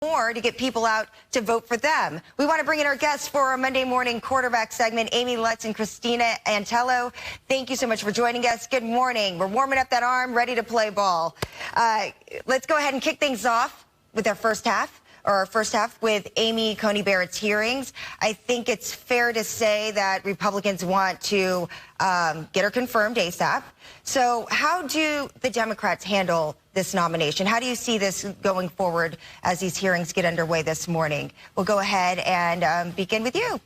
more to get people out to vote for them. We want to bring in our guests for our Monday morning quarterback segment, Amy Lutz and CRISTINA ANTELO. Thank you so much for joining us. Good morning. We're warming up that arm, ready to play ball. Let's go ahead and kick things off with our first half with Amy Coney Barrett's hearings. I think it's fair to say that Republicans want to get her confirmed ASAP. So how do the Democrats handle this nomination? How do you see this going forward as these hearings get underway this morning? We'll go ahead and begin with you.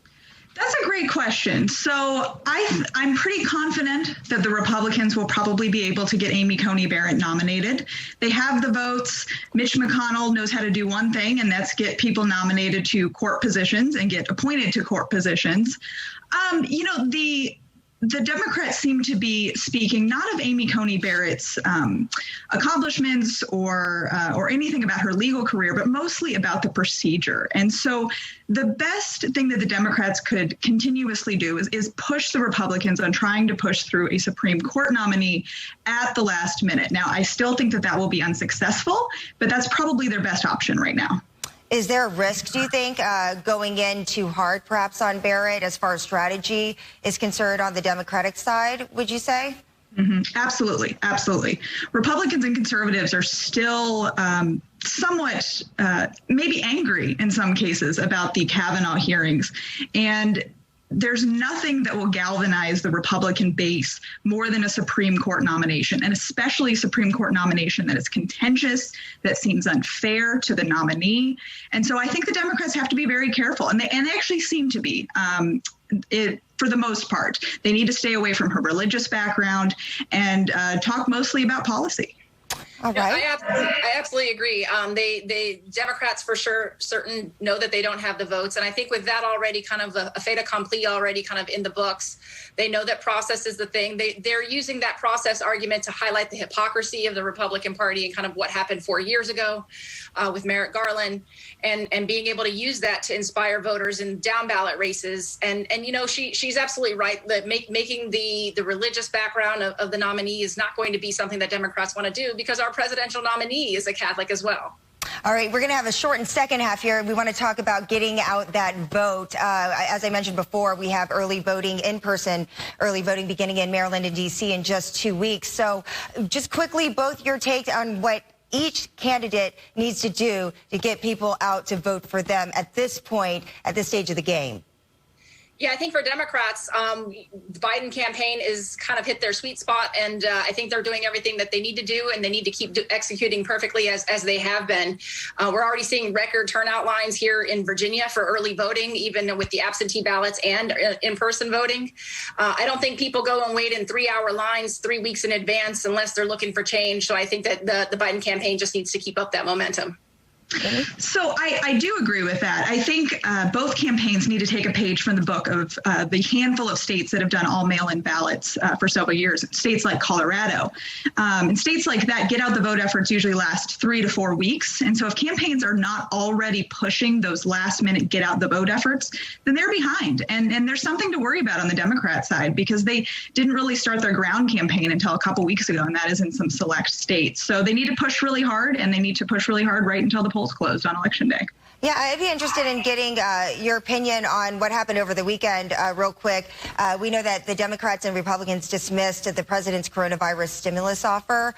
That's a great question. So I'm pretty confident that the Republicans will probably be able to get Amy Coney Barrett nominated. They have the votes. Mitch McConnell knows how to do one thing, and that's get people nominated to court positions and get appointed to court positions. The Democrats seem to be speaking not of Amy Coney Barrett's accomplishments or anything about her legal career, but mostly about the procedure. And so the best thing that the Democrats could continuously do is push the Republicans on trying to push through a Supreme Court nominee at the last minute. Now, I still think that will be unsuccessful, but that's probably their best option right now. Is there a risk, do you think, going in too hard perhaps on Barrett as far as strategy is concerned on the Democratic side, would you say? Mm-hmm. Absolutely. Absolutely. Republicans and conservatives are still somewhat maybe angry in some cases about the Kavanaugh hearings. And there's nothing that will galvanize the Republican base more than a Supreme Court nomination, and especially a Supreme Court nomination that is contentious, that seems unfair to the nominee. And so I think the Democrats have to be very careful, and they actually seem to be. For the most part, they need to stay away from her religious background and talk mostly about policy. All right. I absolutely agree. They Democrats for sure certain know that they don't have the votes. And I think with that already kind of a fait accompli already kind of in the books, they know that process is the thing. They're using that process argument to highlight the hypocrisy of the Republican Party and kind of what happened 4 years ago with Merrick Garland and being able to use that to inspire voters in down ballot races. And she's absolutely right that making the religious background of the nominee is not going to be something that Democrats want to do, because our presidential nominee is a Catholic as well. All right, we're going to have a shortened second half here. We want to talk about getting out that vote. As I mentioned before, we have early voting, in-person early voting beginning in Maryland and D.C. in just 2 weeks. So just quickly, both your take on what each candidate needs to do to get people out to vote for them at this point, at this stage of the game. Yeah, I think for Democrats, the Biden campaign is kind of hit their sweet spot, and I think they're doing everything that they need to do, and they need to keep executing perfectly as they have been. We're already seeing record turnout lines here in Virginia for early voting, even with the absentee ballots and in-person voting. I don't think people go and wait in 3-hour lines 3 weeks in advance unless they're looking for change. So I think that the Biden campaign just needs to keep up that momentum. So I do agree with that. I think both campaigns need to take a page from the book of the handful of states that have done all mail-in ballots for several years. States like Colorado. And states like that, get out the vote efforts usually last 3 to 4 weeks. And so if campaigns are not already pushing those last-minute get out the vote efforts, then they're behind. And there's something to worry about on the Democrat side, because they didn't really start their ground campaign until a couple weeks ago, and that is in some select states. So they need to push really hard, and they need to push really hard right until the polls closed on Election Day. Yeah, I'd be interested in getting your opinion on what happened over the weekend real quick. We know that the Democrats and Republicans dismissed the president's coronavirus stimulus offer.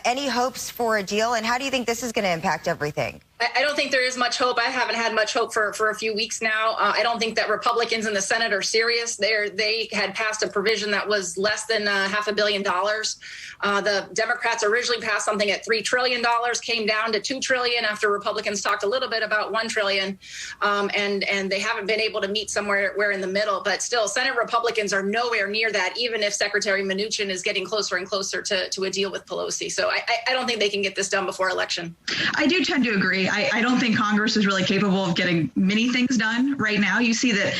Any hopes for a deal, and how do you think this is going to impact everything? I don't think there is much hope. I haven't had much hope for a few weeks now. I don't think that Republicans in the Senate are serious. They had passed a provision that was less than $500 million. The Democrats originally passed something at $3 trillion, came down to $2 trillion after Republicans talked a little bit about $1 trillion. And they haven't been able to meet somewhere in the middle. But still, Senate Republicans are nowhere near that, even if Secretary Mnuchin is getting closer and closer to a deal with Pelosi. So I don't think they can get this done before election. I do tend to agree. I don't think Congress is really capable of getting many things done right now. You see that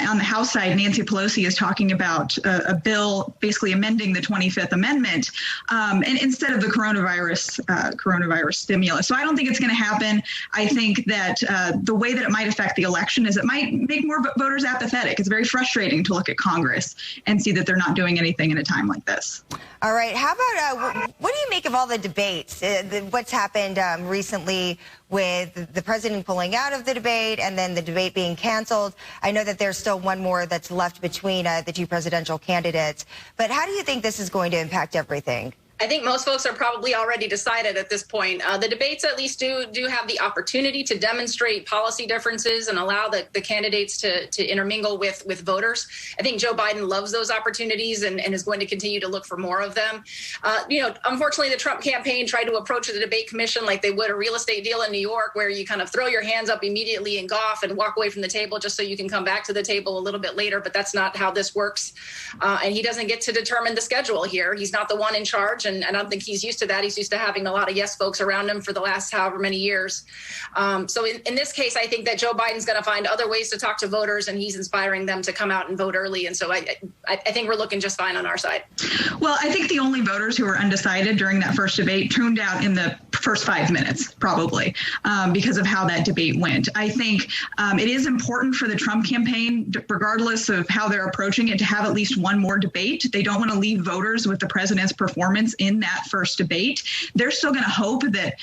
on the House side, Nancy Pelosi is talking about a bill basically amending the 25th Amendment and instead of the coronavirus stimulus. So I don't think it's going to happen. I think that the way that it might affect the election is it might make more voters apathetic. It's very frustrating to look at Congress and see that they're not doing anything in a time like this. All right. How about what do you make make of all the debates? What's happened recently with the president pulling out of the debate and then the debate being canceled? I know that there's still one more that's left between the two presidential candidates. But how do you think this is going to impact everything? I think most folks are probably already decided at this point. The debates at least do have the opportunity to demonstrate policy differences and allow the candidates to intermingle with voters. I think Joe Biden loves those opportunities and is going to continue to look for more of them. Unfortunately, the Trump campaign tried to approach the debate commission like they would a real estate deal in New York, where you kind of throw your hands up immediately and gawk and walk away from the table just so you can come back to the table a little bit later. But that's not how this works. And he doesn't get to determine the schedule here. He's not the one in charge. And I don't think he's used to that. He's used to having a lot of yes folks around him for the last however many years. So in this case, I think that Joe Biden's going to find other ways to talk to voters, and he's inspiring them to come out and vote early. And so I think we're looking just fine on our side. Well, I think the only voters who were undecided during that first debate tuned out in the first 5 minutes, probably, because of how that debate went. I think it is important for the Trump campaign, regardless of how they're approaching it, to have at least one more debate. They don't want to leave voters with the president's performance in that first debate. They're still going to hope that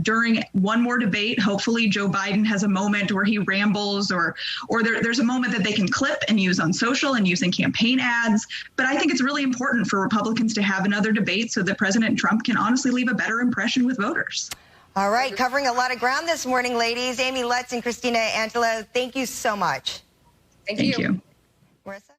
during one more debate, hopefully Joe Biden has a moment where he rambles or there's a moment that they can clip and use on social and use in campaign ads. But I think it's really important for Republicans to have another debate so that President Trump can honestly leave a better impression with voters. All right, covering a lot of ground this morning, ladies. Amy Lutz and CRISTINA, ANTELO, thank you so much. Thank you. Marissa?